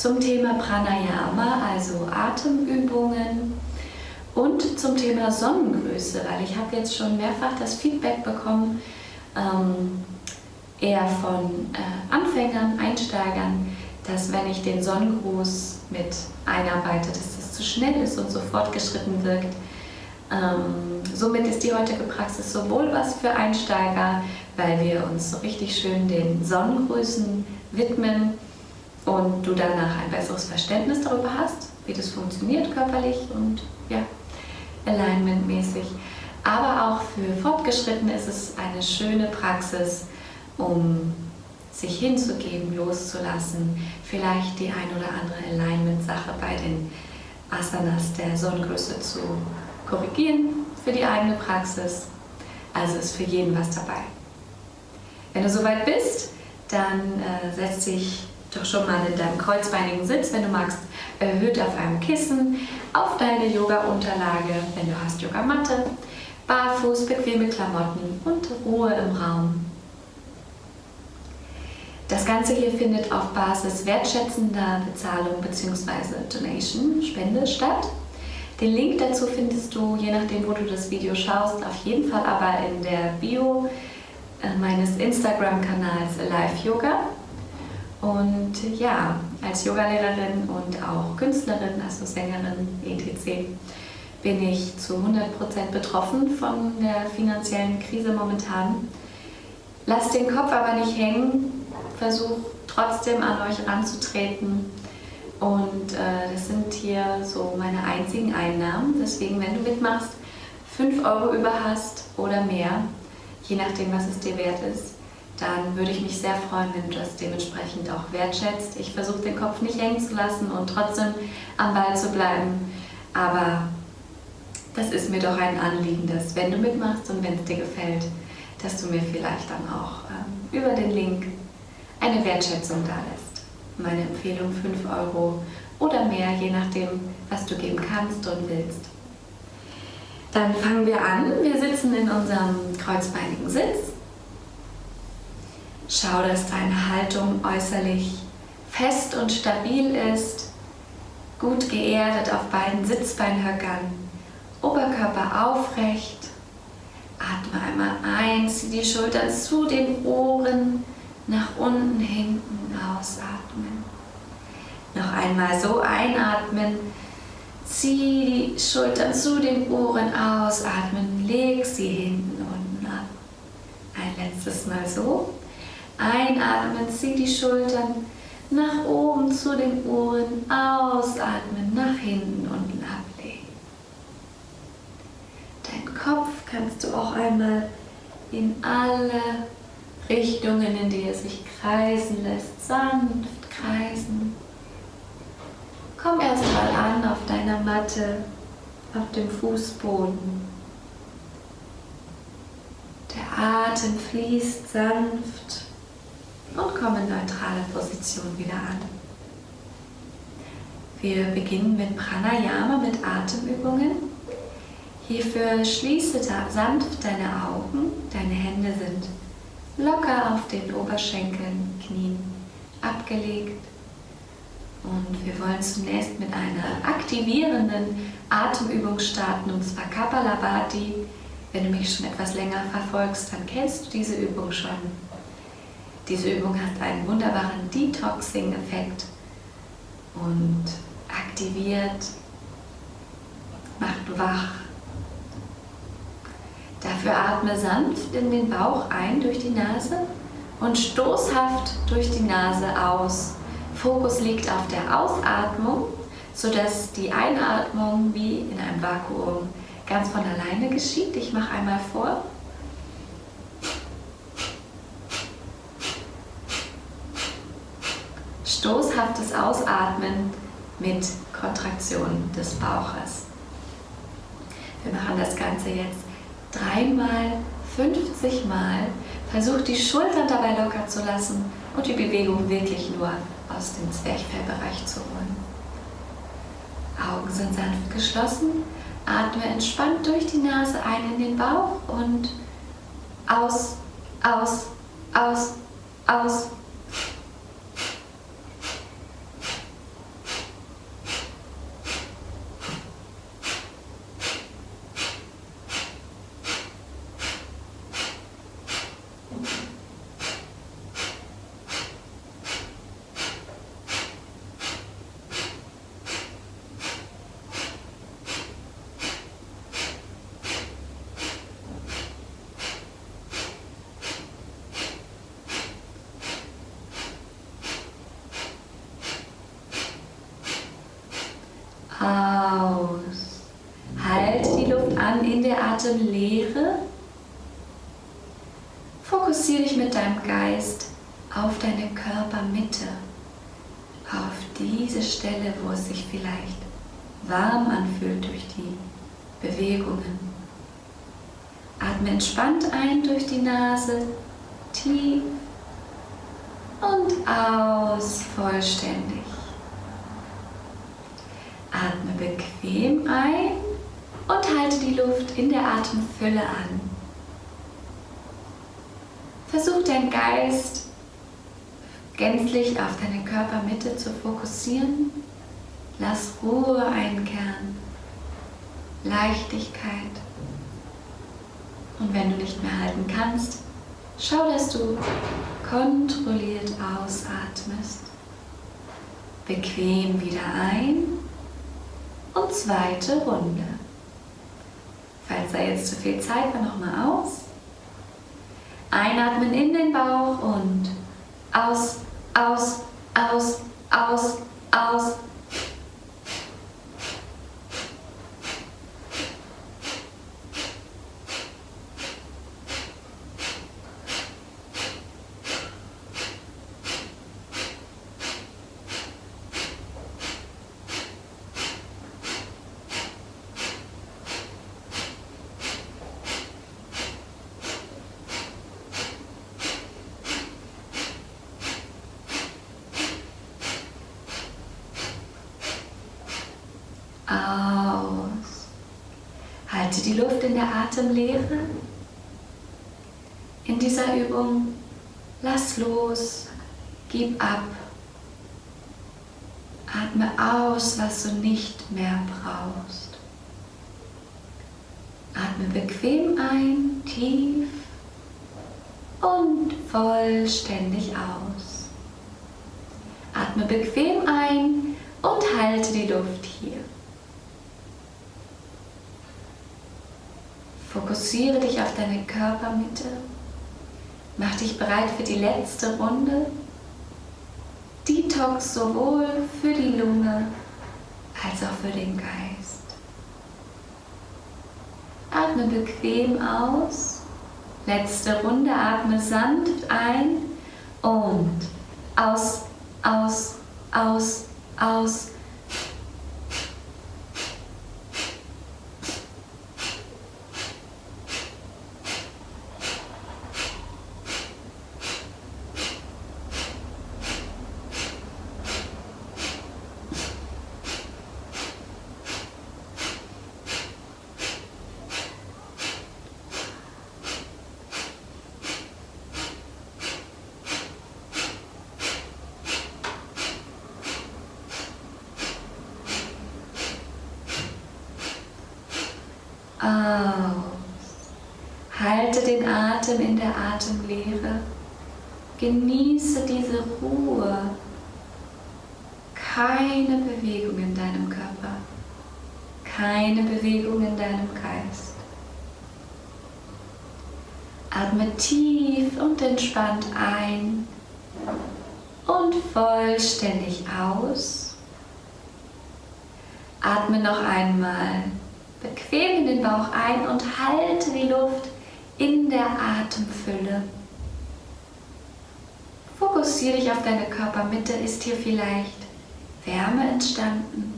zum Thema Pranayama, also Atemübungen, und zum Thema Sonnengrüße, weil ich habe jetzt schon mehrfach das Feedback bekommen, eher von Anfängern, Einsteigern, dass wenn ich den Sonnengruß mit einarbeite, dass das zu schnell ist und so fortgeschritten wirkt. Somit ist die heutige Praxis sowohl was für Einsteiger, weil wir uns so richtig schön den Sonnengrüßen widmen und du danach ein besseres Verständnis darüber hast, wie das funktioniert körperlich und ja, alignmentmäßig. Aber auch für Fortgeschrittene ist es eine schöne Praxis, um sich hinzugeben, loszulassen, vielleicht die ein oder andere Alignment-Sache bei den Asanas der Sonnengröße zu korrigieren für die eigene Praxis. Also ist für jeden was dabei. Wenn du soweit bist, dann setz dich doch schon mal in deinem kreuzbeinigen Sitz, wenn du magst, erhöht auf einem Kissen, auf deine Yoga-Unterlage, wenn du hast Yogamatte, barfuß, bequeme Klamotten und Ruhe im Raum. Das Ganze hier findet auf Basis wertschätzender Bezahlung bzw. Donation, Spende statt. Den Link dazu findest du, je nachdem wo du das Video schaust, auf jeden Fall aber in der Bio meines Instagram-Kanals Alive Yoga. Und ja, als Yogalehrerin und auch Künstlerin, also Sängerin, etc., bin ich zu 100% betroffen von der finanziellen Krise momentan. Lasst den Kopf aber nicht hängen. Versuch trotzdem an euch ranzutreten und das sind hier so meine einzigen Einnahmen, deswegen wenn du mitmachst, 5 Euro über hast oder mehr, je nachdem was es dir wert ist, dann würde ich mich sehr freuen, wenn du das dementsprechend auch wertschätzt. Ich versuche den Kopf nicht hängen zu lassen und trotzdem am Ball zu bleiben, aber das ist mir doch ein Anliegen, dass wenn du mitmachst und wenn es dir gefällt, dass du mir vielleicht dann auch über den Link eine Wertschätzung da lässt. Meine Empfehlung 5 Euro oder mehr, je nachdem, was du geben kannst und willst. Dann fangen wir an. Wir sitzen in unserem kreuzbeinigen Sitz. Schau, dass deine Haltung äußerlich fest und stabil ist, gut geerdet auf beiden Sitzbeinhöckern, Oberkörper aufrecht. Atme einmal ein, zieh die Schultern zu den Ohren, nach unten, hinten, ausatmen. Noch einmal so einatmen, zieh die Schultern zu den Ohren, ausatmen, leg sie hinten, unten ab. Ein letztes Mal so. Einatmen, zieh die Schultern nach oben zu den Ohren, ausatmen, nach hinten, unten ablegen. Dein Kopf kannst du auch einmal in alle Richtungen, in die er sich kreisen lässt, sanft kreisen. Komm erst mal an auf deiner Matte, auf dem Fußboden. Der Atem fließt sanft und komm in neutrale Position wieder an. Wir beginnen mit Pranayama, mit Atemübungen. Hierfür schließe sanft deine Augen, deine Hände sind locker auf den Oberschenkeln, Knien abgelegt. Und wir wollen zunächst mit einer aktivierenden Atemübung starten, und zwar Kapalabhati. Wenn du mich schon etwas länger verfolgst, dann kennst du diese Übung schon. Diese Übung hat einen wunderbaren Detoxing-Effekt und aktiviert, macht wach. Dafür atme sanft in den Bauch ein durch die Nase und stoßhaft durch die Nase aus. Fokus liegt auf der Ausatmung, sodass die Einatmung wie in einem Vakuum ganz von alleine geschieht. Ich mache einmal vor. Stoßhaftes Ausatmen mit Kontraktion des Bauches. Wir machen das Ganze jetzt 3-mal, 50 Mal. Versuch die Schultern dabei locker zu lassen und die Bewegung wirklich nur aus dem Zwerchfellbereich zu holen. Augen sind sanft geschlossen. Atme entspannt durch die Nase ein in den Bauch und aus, aus, aus, aus. Aus. Halte die Luft an in der Atemlehre. Fokussiere dich mit deinem Geist auf deine Körpermitte, auf diese Stelle, wo es sich vielleicht warm anfühlt durch die Bewegungen. Atme entspannt ein durch die Nase, tief und aus vollständig. Atme bequem ein und halte die Luft in der Atemfülle an. Versuch deinen Geist gänzlich auf deine Körpermitte zu fokussieren. Lass Ruhe einkehren, Leichtigkeit. Und wenn du nicht mehr halten kannst, schau, dass du kontrolliert ausatmest. Bequem wieder ein und zweite Runde. Falls da jetzt zu viel Zeit war, nochmal aus. Einatmen in den Bauch und aus, aus, aus, aus, aus. Aus. Halte die Luft in der Atemlehre. In dieser Übung lass los, gib ab. Atme aus, was du nicht mehr brauchst. Atme bequem ein, tief und vollständig aus. Atme bequem ein und halte die Luft hier. Fokussiere dich auf deine Körpermitte. Mach dich bereit für die letzte Runde. Detox sowohl für die Lunge als auch für den Geist. Atme bequem aus. Letzte Runde. Atme sanft ein und aus, aus, aus, aus. Aus. Halte den Atem in der Atemlehre. Genieße diese Ruhe. Keine Bewegung in deinem Körper. Keine Bewegung in deinem Geist. Atme tief und entspannt ein und vollständig aus. Atme noch einmal bequem in den Bauch ein und halte die Luft in der Atemfülle. Fokussiere dich auf deine Körpermitte. Ist hier vielleicht Wärme entstanden?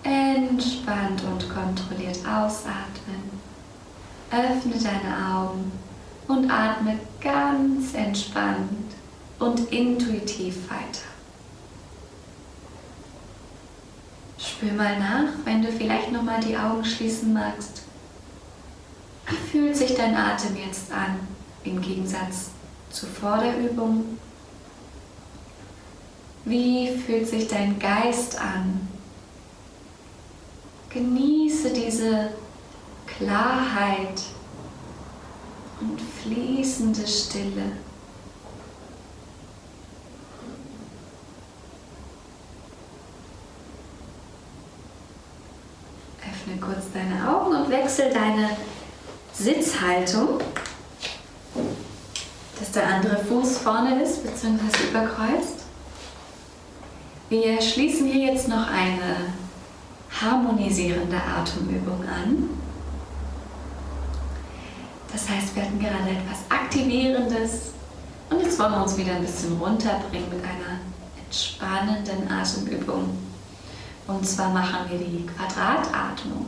Entspannt und kontrolliert ausatmen. Öffne deine Augen und atme ganz entspannt und intuitiv weiter. Spür mal nach, wenn du vielleicht nochmal die Augen schließen magst. Wie fühlt sich dein Atem jetzt an, im Gegensatz zu vor der Übung? Wie fühlt sich dein Geist an? Genieße diese Klarheit und fließende Stille. Öffne kurz deine Augen und wechsel deine Sitzhaltung. dass der andere Fuß vorne ist bzw. überkreuzt. Wir schließen hier jetzt noch eine harmonisierende Atemübung an. Das heißt, wir hatten gerade etwas Aktivierendes und jetzt wollen wir uns wieder ein bisschen runterbringen mit einer entspannenden Atemübung. Und zwar machen wir die Quadratatmung.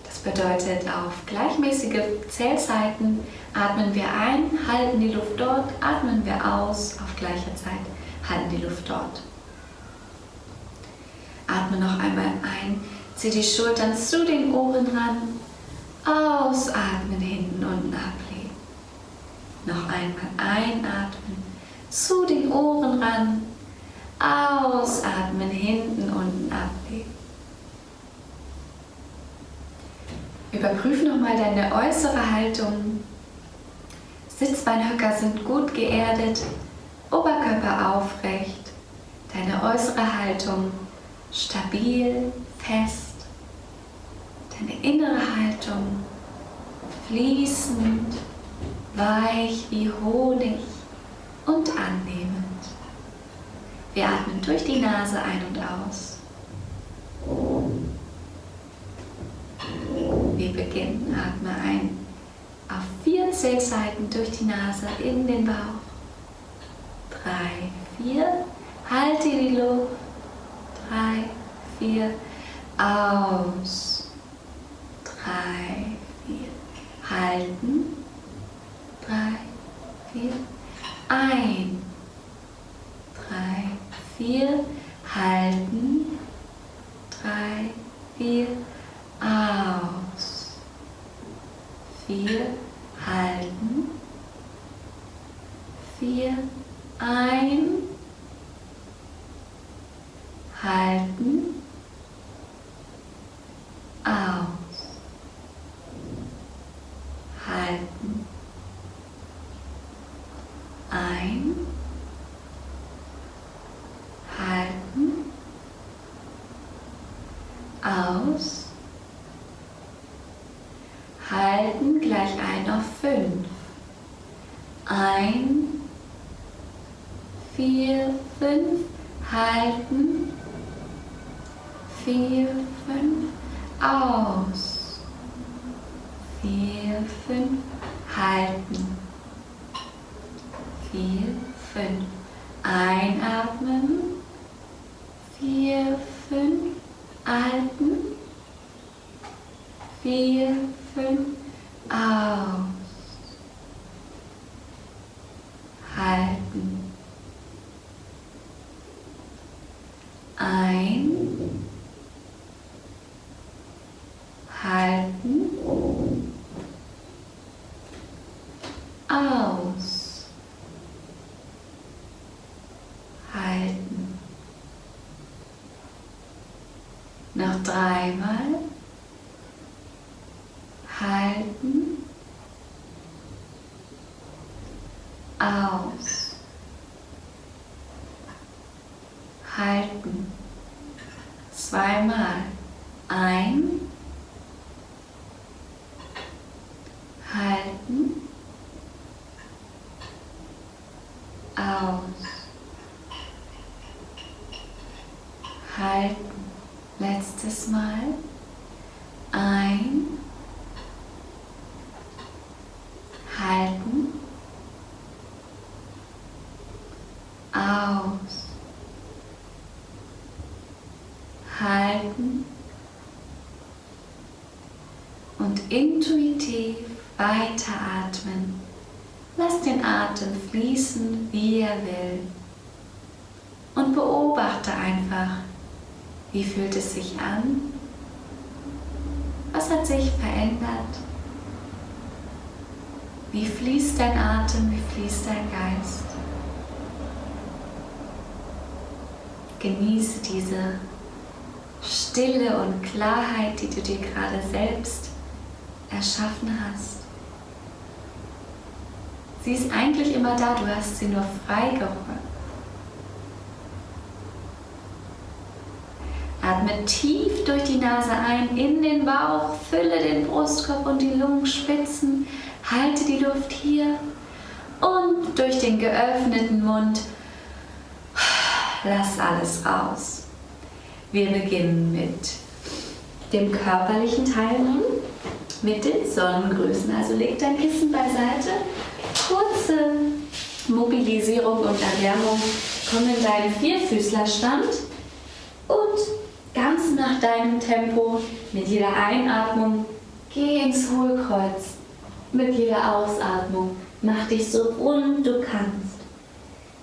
Das bedeutet, auf gleichmäßige Zählzeiten atmen wir ein, halten die Luft dort, atmen wir aus, auf gleicher Zeit halten die Luft dort. Atme noch einmal ein, zieh die Schultern zu den Ohren ran, ausatmen, hinten, unten ablegen. Noch einmal einatmen, zu den Ohren ran, ausatmen, hinten, unten ablegen. Überprüf nochmal deine äußere Haltung. Sitzbeinhöcker sind gut geerdet, Oberkörper aufrecht, deine äußere Haltung stabil, fest, deine innere Haltung fließend, weich wie Honig und annehmend. Wir atmen durch die Nase ein und aus. Wir beginnen. Atme ein. Auf 4 Zählzeiten durch die Nase in den Bauch. 3, 4. Halte die Luft. 3, 4. Aus. 3, 4. Halten. 3, 4. Ein. 3, 4. Halten. 3, 4. Aus. 4. Halten. 4. Ein. Halten. Aus. Halten. Ein. Halten. Aus. Halten, gleich ein auf 5. Ein, 4, 5. Halten. 4, 5. Aus. 4, 5. Halten. 4, 5. Einatmen. 4, 5. Halten. 4, 5. Aus. Halten. Ein. Halten. Aus. Halten. Noch 3 Mal. Halten. Aus. Halten. 2 Mal. Ein. Halten. Aus. Halten. Letztes Mal. Ein. Halten. Aus. Halten. Und intuitiv weiteratmen. Lass den Atem fließen, wie er will. Und beobachte einfach, wie fühlt es sich an? Was hat sich verändert? Wie fließt dein Atem, wie fließt dein Geist? Genieße diese Stille und Klarheit, die du dir gerade selbst erschaffen hast. Sie ist eigentlich immer da, du hast sie nur freigeräumt. Atme tief durch die Nase ein, in den Bauch, fülle den Brustkorb und die Lungenspitzen, halte die Luft hier und durch den geöffneten Mund lass alles raus. Wir beginnen mit dem körperlichen Teil nun, mit den Sonnengrüßen. Also leg dein Kissen beiseite, kurze Mobilisierung und Erwärmung, komm in deinen Vierfüßlerstand und ganz nach deinem Tempo, mit jeder Einatmung, geh ins Hohlkreuz. Mit jeder Ausatmung, mach dich so rund du kannst.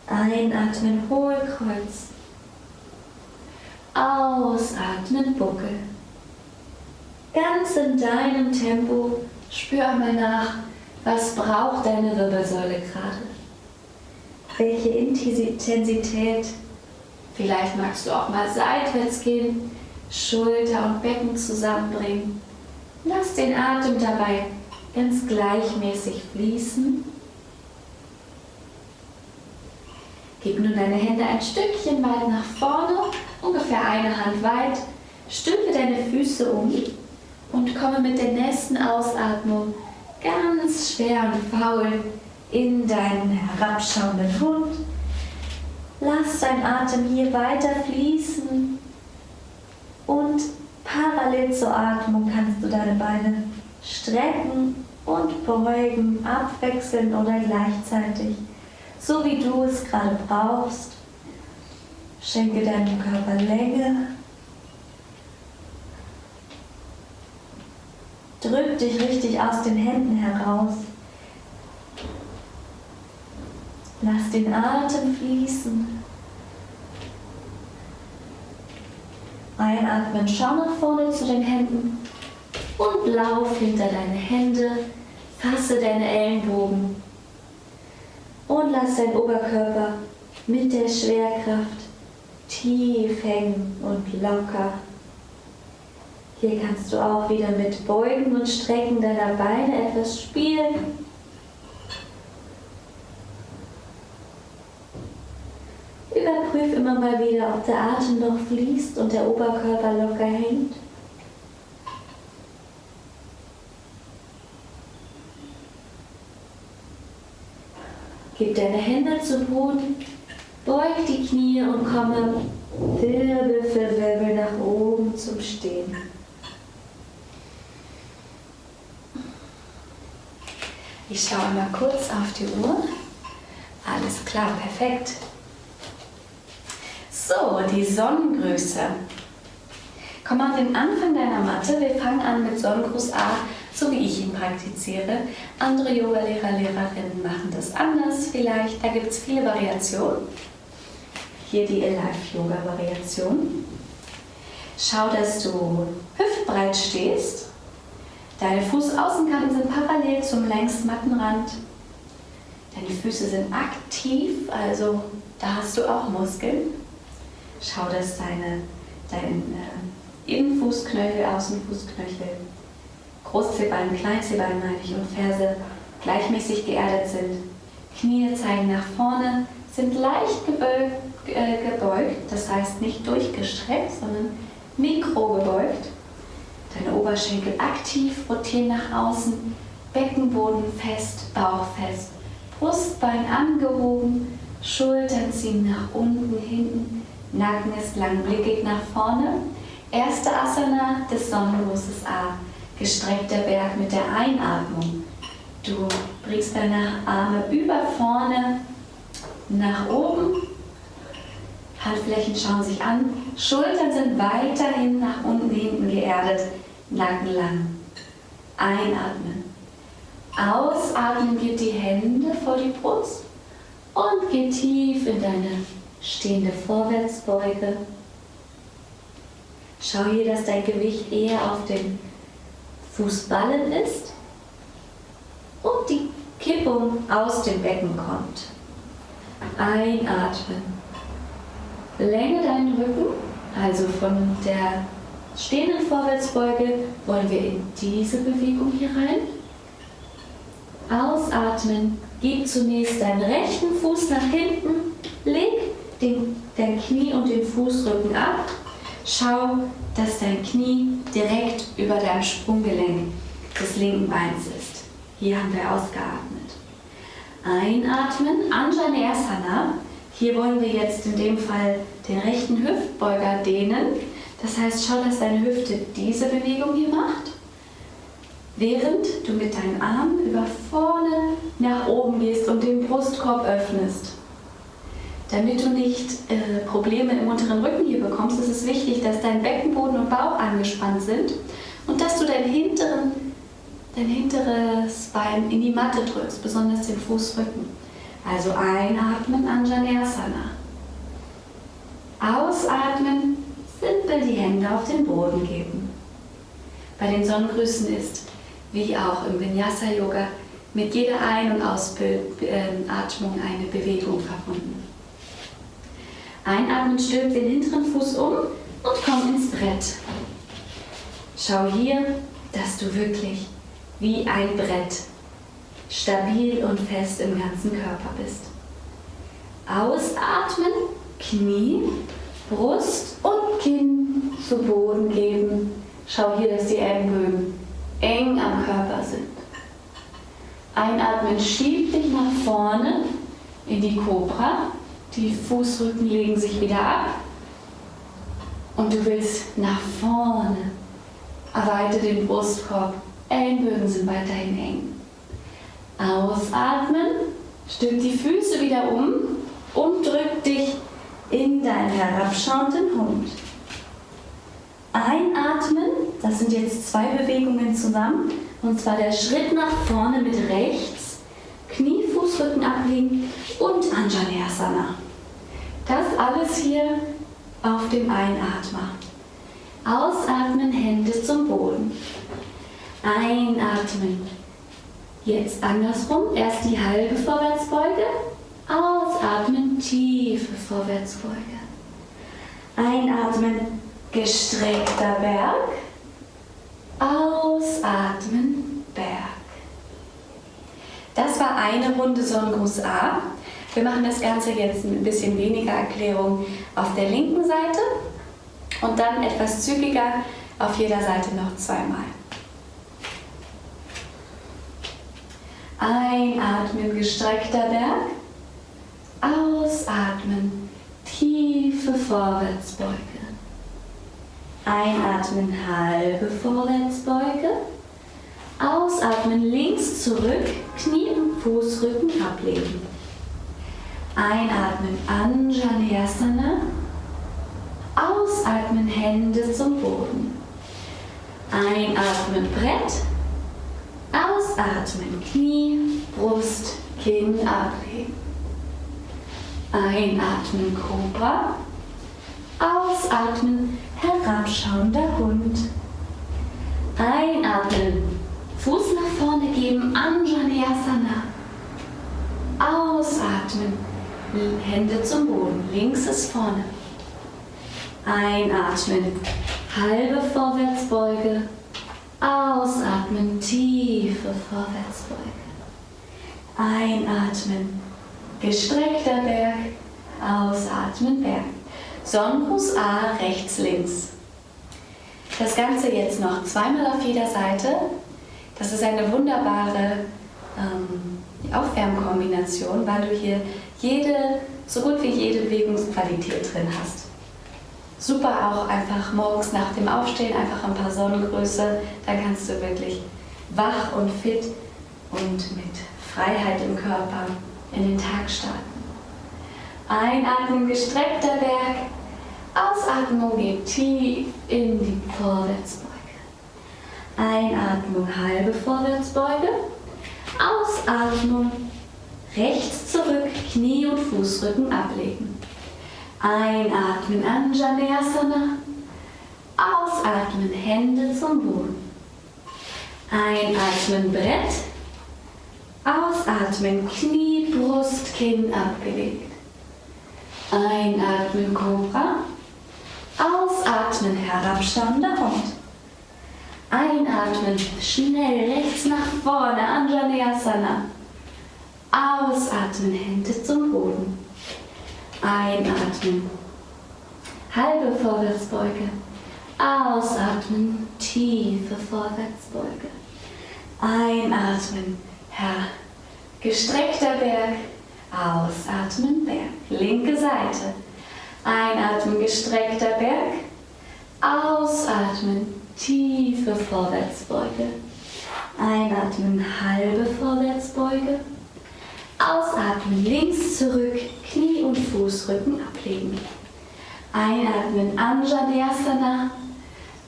Einatmen, Hohlkreuz. Ausatmen, Buckel. Ganz in deinem Tempo, spür einmal nach, was braucht deine Wirbelsäule gerade. Welche Intensität? Vielleicht magst du auch mal seitwärts gehen, Schulter und Becken zusammenbringen. Lass den Atem dabei ganz gleichmäßig fließen. Gib nun deine Hände ein Stückchen weit nach vorne, ungefähr eine Hand weit. Stülpe deine Füße um und komme mit der nächsten Ausatmung ganz schwer und faul in deinen herabschauenden Hund. Lass dein Atem hier weiter fließen und parallel zur Atmung kannst du deine Beine strecken und beugen, abwechseln oder gleichzeitig, so wie du es gerade brauchst. Schenke deinem Körper Länge. Drück dich richtig aus den Händen heraus. Lass den Atem fließen. Einatmen, schau nach vorne zu den Händen und lauf hinter deine Hände. Fasse deine Ellenbogen und lass deinen Oberkörper mit der Schwerkraft tief hängen und locker. Hier kannst du auch wieder mit Beugen und Strecken deiner Beine etwas spielen. Überprüf immer mal wieder, ob der Atem noch fließt und der Oberkörper locker hängt. Gib deine Hände zu Boden, beug die Knie und komme Wirbel für Wirbel nach oben zum Stehen. Ich schaue mal kurz auf die Uhr. Alles klar, perfekt. So, die Sonnengrüße. Komm an den Anfang deiner Matte. Wir fangen an mit Sonnengruß A, so wie ich ihn praktiziere. Andere Yogalehrer, Lehrerinnen machen das anders vielleicht. Da gibt es viele Variationen. Hier die Alive-Yoga-Variation. Schau, dass du hüftbreit stehst. Deine Fußaußenkanten sind parallel zum Längsmattenrand. Deine Füße sind aktiv, also da hast du auch Muskeln. Schau, dass dein Innenfußknöchel, Außenfußknöchel, Großzehbein, Kleinzehbein meine ich, und Ferse gleichmäßig geerdet sind. Knie zeigen nach vorne, sind leicht gebeugt, das heißt nicht durchgestreckt, sondern mikrogebeugt. Deine Oberschenkel aktiv, rotieren nach außen, Beckenboden fest, Bauch fest, Brustbein angehoben, Schultern ziehen nach unten, hinten, Nacken ist langblickig nach vorne. Erste Asana des Sonnengrußes A, gestreckter Berg mit der Einatmung. Du bringst deine Arme über vorne nach oben, Handflächen schauen sich an, Schultern sind weiterhin nach unten, hinten geerdet, Nacken lang. Einatmen. Ausatmen, gib die Hände vor die Brust und geh tief in deine stehende Vorwärtsbeuge. Schau hier, dass dein Gewicht eher auf den Fußballen ist und die Kippung aus dem Becken kommt. Einatmen. Länge deinen Rücken, also von der stehenden Vorwärtsbeuge wollen wir in diese Bewegung hier rein. Ausatmen, gib zunächst deinen rechten Fuß nach hinten, leg dein Knie und den Fußrücken ab, Schau, dass dein Knie direkt über deinem Sprunggelenk des linken Beins ist. Hier haben wir ausgeatmet. Einatmen, Anjaneyasana. Hier wollen wir jetzt in dem Fall den rechten Hüftbeuger dehnen. Das heißt, schau, dass deine Hüfte diese Bewegung hier macht, während du mit deinen Armen über vorne nach oben gehst und den Brustkorb öffnest. Damit du nicht Probleme im unteren Rücken hier bekommst, ist es wichtig, dass dein Beckenboden und Bauch angespannt sind und dass du dein hinteres Bein in die Matte drückst, besonders den Fußrücken. Also einatmen, Anjaneyasana. Ausatmen, simpel die Hände auf den Boden geben. Bei den Sonnengrüßen ist, wie auch im Vinyasa-Yoga, mit jeder Ein- und Ausatmung eine Bewegung verbunden. Einatmen, stülp den hinteren Fuß um und komm ins Brett. Schau hier, dass du wirklich wie ein Brett stabil und fest im ganzen Körper bist. Ausatmen, Knie, Brust und Kinn zu Boden geben. Schau hier, dass die Ellenbögen eng am Körper sind. Einatmen, schieb dich nach vorne in die Kobra. Die Fußrücken legen sich wieder ab. Und du willst nach vorne. Erweite den Brustkorb. Ellenbögen sind weiterhin eng. Ausatmen, stülp die Füße wieder um und drück dich in deinen herabschauenden Hund. Einatmen, das sind jetzt 2 Bewegungen zusammen, und zwar der Schritt nach vorne mit rechts, Knie, Fußrücken ablegen und Anjaneyasana. Das alles hier auf dem Einatmer. Ausatmen, Hände zum Boden. Einatmen. Jetzt andersrum, erst die halbe Vorwärtsbeuge, ausatmen, tiefe Vorwärtsbeuge. Einatmen, gestreckter Berg, ausatmen, Berg. Das war eine Runde Sonnengruß A. Wir machen das Ganze jetzt mit ein bisschen weniger Erklärung auf der linken Seite und dann etwas zügiger auf jeder Seite noch 2-mal. Einatmen, gestreckter Berg. Ausatmen, tiefe Vorwärtsbeuge. Einatmen, halbe Vorwärtsbeuge. Ausatmen, links zurück, Knie und Fußrücken ablegen. Einatmen, Anjaneyasana. Ausatmen, Hände zum Boden. Einatmen, Brett. Ausatmen, Knie, Brust, Kinn ablegen. Einatmen, Kobra. Ausatmen, herabschauender Hund. Einatmen, Fuß nach vorne geben, Anjaneyasana. Ausatmen, Hände zum Boden, links ist vorne. Einatmen, halbe Vorwärtsbeuge. Ausatmen, tiefe Vorwärtsbeuge. Einatmen, gestreckter Berg. Ausatmen, Berg. Sonnengruß A, rechts, links. Das Ganze jetzt noch 2-mal auf jeder Seite. Das ist eine wunderbare Aufwärmkombination, weil du hier so gut wie jede Bewegungsqualität drin hast. Super auch einfach morgens nach dem Aufstehen, einfach ein paar Sonnengrüße, dann kannst du wirklich wach und fit und mit Freiheit im Körper in den Tag starten. Einatmen, gestreckter Berg. Ausatmung geht tief in die Vorwärtsbeuge. Einatmung, halbe Vorwärtsbeuge. Ausatmung, rechts zurück, Knie und Fußrücken ablegen. Einatmen, Anjaneyasana. Ausatmen, Hände zum Boden. Einatmen, Brett. Ausatmen, Knie, Brust, Kinn abgelegt. Einatmen, Kobra. Ausatmen, herabschauender Hund. Einatmen, schnell rechts nach vorne, Anjaneyasana. Ausatmen, Hände zum Boden. Einatmen, halbe Vorwärtsbeuge. Ausatmen, tiefe Vorwärtsbeuge. Einatmen, gestreckter Berg. Ausatmen, Berg. Linke Seite. Einatmen, gestreckter Berg. Ausatmen, tiefe Vorwärtsbeuge. Einatmen, halbe Vorwärtsbeuge. Ausatmen, links zurück, Knie und Fußrücken ablegen. Einatmen, Anjaneyasana.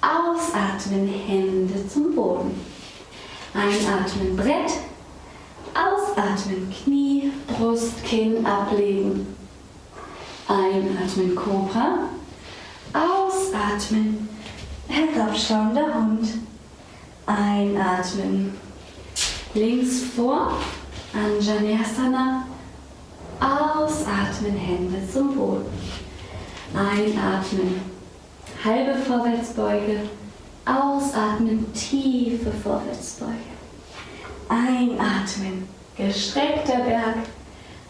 Ausatmen, Hände zum Boden. Einatmen, Brett. Ausatmen, Knie, Brust, Kinn ablegen. Einatmen, Cobra. Ausatmen, herabschauender Hund. Einatmen, links vor, Anjaneyasana. Ausatmen, Hände zum Boden. Einatmen, halbe Vorwärtsbeuge. Ausatmen, tiefe Vorwärtsbeuge. Einatmen, gestreckter Berg.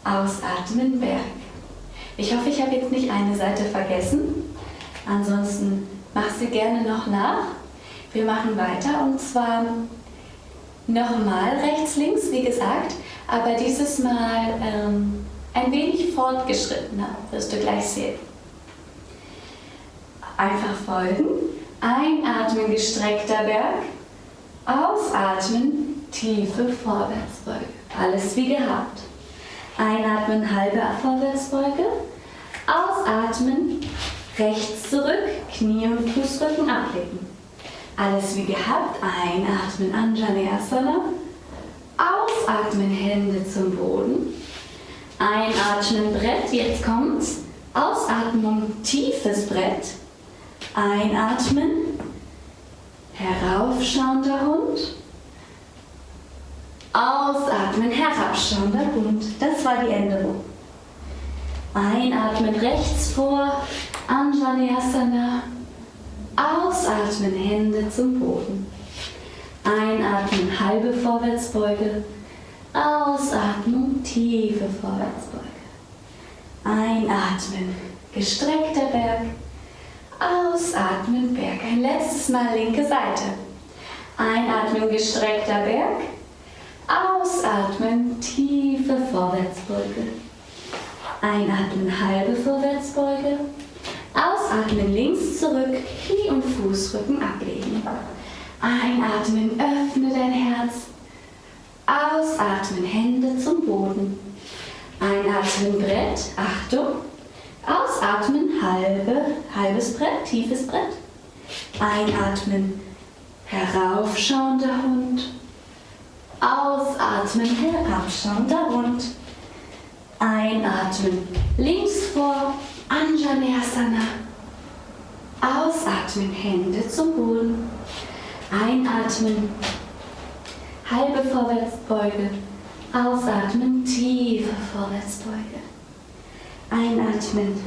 Ausatmen, Berg. Ich hoffe, ich habe jetzt nicht eine Seite vergessen. Ansonsten mach sie gerne noch nach. Wir machen weiter und zwar nochmal rechts, links, wie gesagt, aber dieses Mal ein wenig fortgeschrittener, wirst du gleich sehen. Einfach folgen. Einatmen, gestreckter Berg. Ausatmen, tiefe Vorwärtsbeuge. Alles wie gehabt. Einatmen, halbe Vorwärtsbeuge. Ausatmen, rechts zurück, Knie und Fußrücken ablegen. Alles wie gehabt. Einatmen, Anjaneyasana. Ausatmen, Hände zum Boden. Einatmen, Brett, jetzt kommt's. Ausatmung, tiefes Brett. Einatmen, heraufschauender Hund. Ausatmen, herabschauender Hund. Das war die Änderung. Einatmen, rechts vor, Anjaneyasana. Ausatmen, Hände zum Boden. Einatmen, halbe Vorwärtsbeuge. Ausatmen, tiefe Vorwärtsbeuge. Einatmen, gestreckter Berg. Ausatmen, Berg. Ein letztes Mal linke Seite. Einatmen, gestreckter Berg. Ausatmen, tiefe Vorwärtsbeuge. Einatmen, halbe Vorwärtsbeuge. Ausatmen, links zurück, Knie und Fußrücken ablegen. Einatmen, öffne dein Herz. Ausatmen, Hände zum Boden. Einatmen, Brett, Achtung. Ausatmen, halbes Brett, tiefes Brett. Einatmen, heraufschauender Hund. Ausatmen, herabschauender Hund. Einatmen, links vor, Anjaneyasana. Ausatmen, Hände zum Boden. Einatmen, halbe Vorwärtsbeuge. Ausatmen, tiefe Vorwärtsbeuge. Einatmen,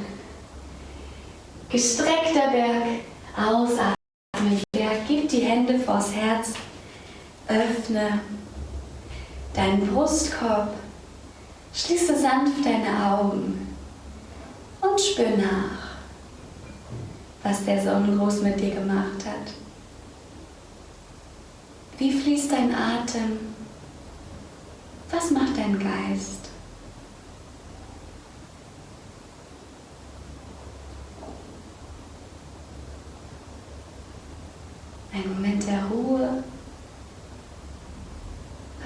gestreckter Berg. Ausatmen, Berg. Gib die Hände vors Herz. Öffne deinen Brustkorb. Schließe sanft deine Augen und spür nach, was der Sonnengruß mit dir gemacht hat. Wie fließt dein Atem? Was macht dein Geist? Ein Moment der Ruhe,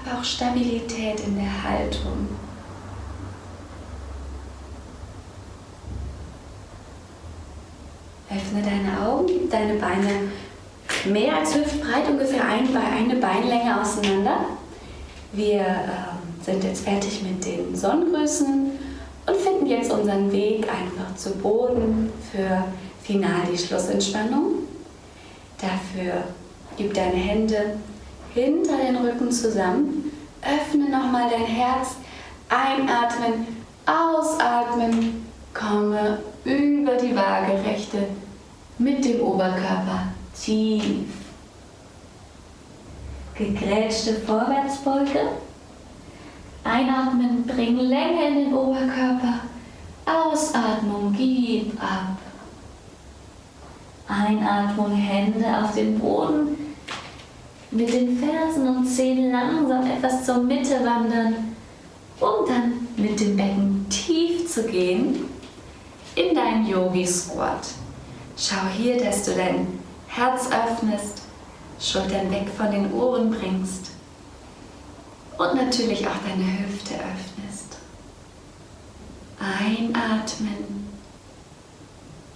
aber auch Stabilität in der Haltung. Öffne deine Augen, gib deine Beine mehr als hüftbreit, ungefähr eine Beinlänge auseinander. Wir sind jetzt fertig mit den Sonnengrüßen und finden jetzt unseren Weg einfach zu Boden für final die Schlussentspannung. Dafür gib deine Hände hinter den Rücken zusammen, öffne nochmal dein Herz, einatmen, ausatmen, komme über die Waagerechte mit dem Oberkörper tief. Gegrätschte Vorwärtsbeuge. Einatmen, bring Länge in den Oberkörper. Ausatmung, gib ab. Einatmung, Hände auf den Boden. Mit den Fersen und Zehen langsam etwas zur Mitte wandern, um dann mit dem Becken tief zu gehen in deinen Yogi Squat. Schau hier, dass du dein Herz öffnest, Schultern weg von den Ohren bringst und natürlich auch deine Hüfte öffnest. Einatmen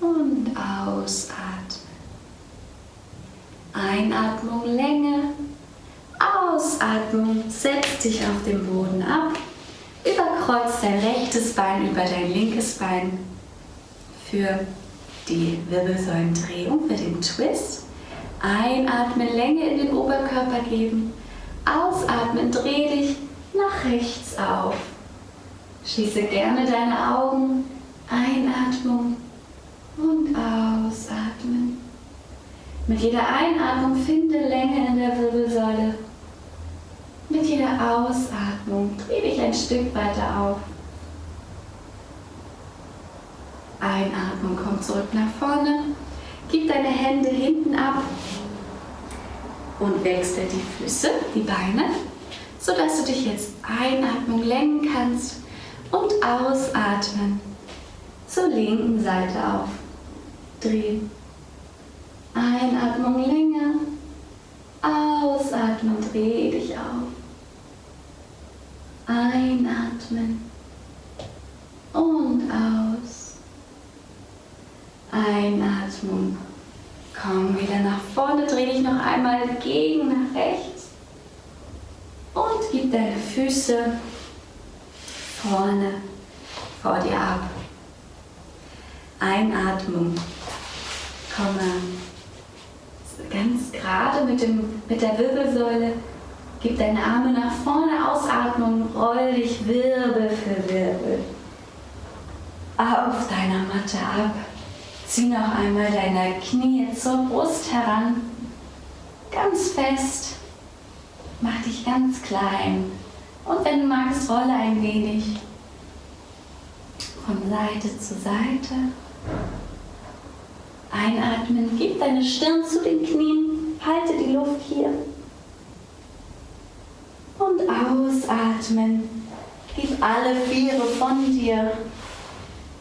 und ausatmen. Einatmung Länge, Ausatmung, setz dich auf den Boden ab, überkreuz dein rechtes Bein über dein linkes Bein für die Wirbelsäulendrehung, für den Twist. Einatmen, Länge in den Oberkörper geben, ausatmen, dreh dich nach rechts auf. Schließe gerne deine Augen, Einatmung und ausatmen. Mit jeder Einatmung finde Länge in der Wirbelsäule. Mit jeder Ausatmung dreh dich ein Stück weiter auf. Einatmung, komm zurück nach vorne. Gib deine Hände hinten ab und wechsel die Füße, die Beine, sodass du dich jetzt Einatmung lenken kannst und ausatmen zur linken Seite auf. Drehen. Einatmung Länge, ausatmen, dreh dich auf. Einatmen und aus. Einatmung. Komm wieder nach vorne, dreh dich noch einmal gegen nach rechts und gib deine Füße vorne vor dir ab. Einatmung. Komme ganz gerade mit der Wirbelsäule. Gib deine Arme nach vorne, Ausatmung, roll dich Wirbel für Wirbel auf deiner Matte ab. Zieh noch einmal deine Knie zur Brust heran, ganz fest, mach dich ganz klein und wenn du magst, rolle ein wenig von Seite zu Seite. Einatmen, gib deine Stirn zu den Knien, halte die Luft hier. Und ausatmen, gib alle Viere von dir.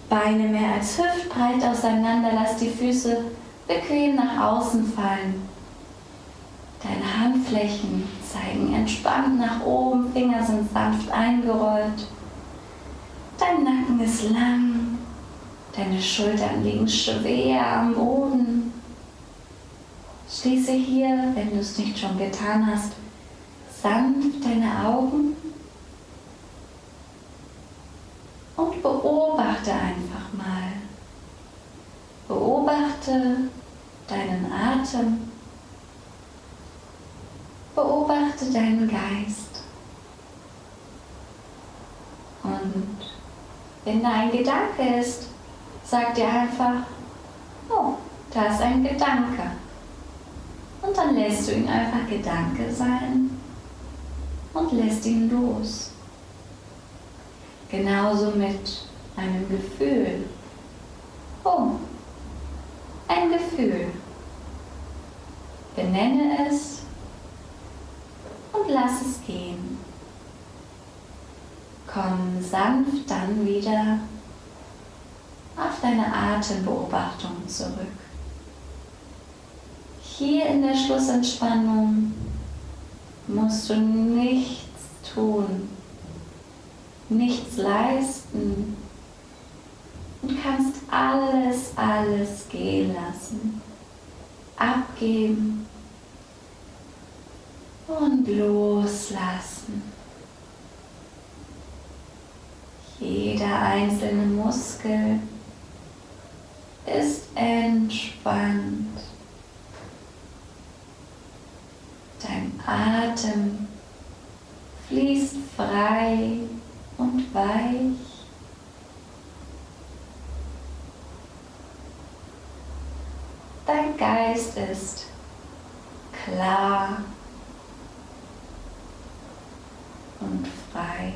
Beine mehr als hüftbreit auseinander, lass die Füße bequem nach außen fallen. Deine Handflächen zeigen entspannt nach oben, Finger sind sanft eingerollt. Dein Nacken ist lang, deine Schultern liegen schwer am Boden. Schließe hier, wenn du es nicht schon getan hast, sanft deine Augen und beobachte einfach mal. Beobachte deinen Atem. Beobachte deinen Geist. Und wenn da ein Gedanke ist, sag dir einfach, oh, da ist ein Gedanke. Und dann lässt du ihn einfach Gedanke sein und lässt ihn los. Genauso mit einem Gefühl. Oh, ein Gefühl. Benenne es und lass es gehen. Komm sanft dann wieder auf deine Atembeobachtung zurück. Hier in der Schlussentspannung musst du nichts tun, nichts leisten und kannst alles gehen lassen, abgeben und loslassen. Jeder einzelne Muskel ist entspannt. Dein Atem fließt frei und weich. Dein Geist ist klar und frei.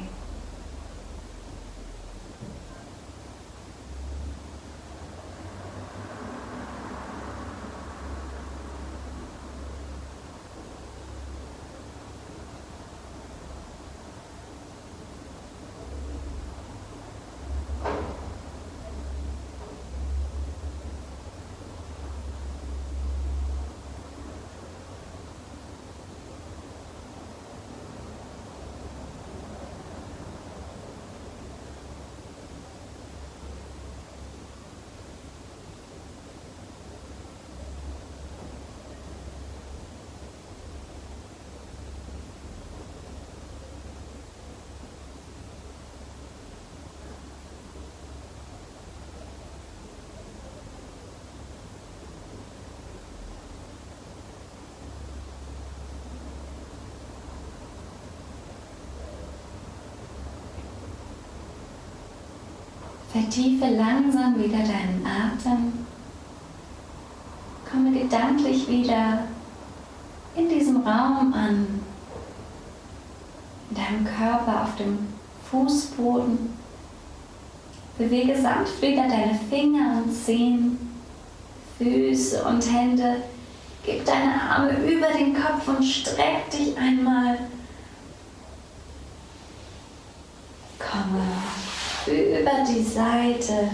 Vertiefe langsam wieder deinen Atem. Komme gedanklich wieder in diesem Raum an, in deinem Körper auf dem Fußboden. Bewege sanft wieder deine Finger und Zehen, Füße und Hände. Gib deine Arme über den Kopf und streck dich einmal. Komme über die Seite,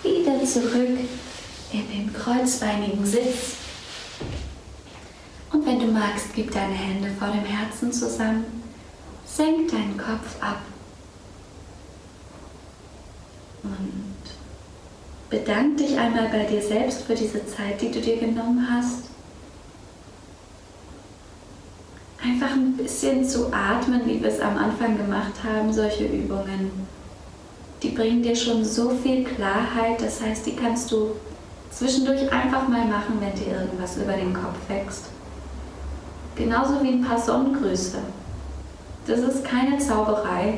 wieder zurück in den kreuzbeinigen Sitz. Und wenn du magst, gib deine Hände vor dem Herzen zusammen, senk deinen Kopf ab und bedank dich einmal bei dir selbst für diese Zeit, die du dir genommen hast. Einfach ein bisschen zu atmen, wie wir es am Anfang gemacht haben, solche Übungen. Die bringen dir schon so viel Klarheit, das heißt, die kannst du zwischendurch einfach mal machen, wenn dir irgendwas über den Kopf wächst. Genauso wie ein paar Sonnengrüße. Das ist keine Zauberei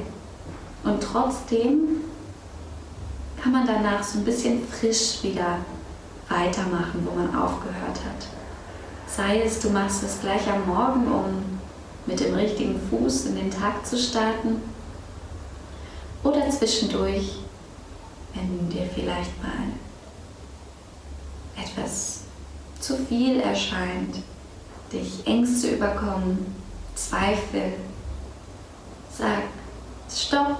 und trotzdem kann man danach so ein bisschen frisch wieder weitermachen, wo man aufgehört hat. Sei es, du machst es gleich am Morgen, um mit dem richtigen Fuß in den Tag zu starten, oder zwischendurch, wenn dir vielleicht mal etwas zu viel erscheint, dich Ängste überkommen, Zweifel. Sag, stopp,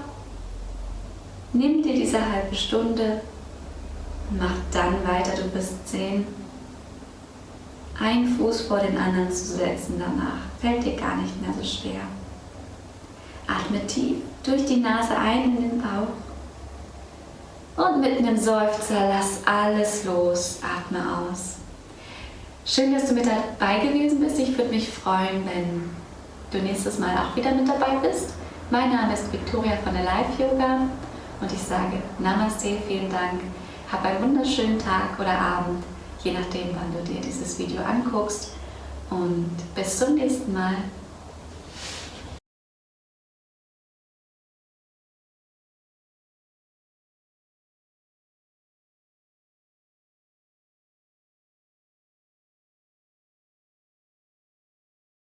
nimm dir diese halbe Stunde und mach dann weiter. Du wirst sehen, einen Fuß vor den anderen zu setzen danach fällt dir gar nicht mehr so schwer. Atme tief durch die Nase ein in den Bauch und mit einem Seufzer lass alles los. Atme aus. Schön, dass du mit dabei gewesen bist. Ich würde mich freuen, wenn du nächstes Mal auch wieder mit dabei bist. Mein Name ist Victoria von der Life Yoga und ich sage Namaste, vielen Dank. Hab einen wunderschönen Tag oder Abend, je nachdem, wann du dir dieses Video anguckst. Und bis zum nächsten Mal.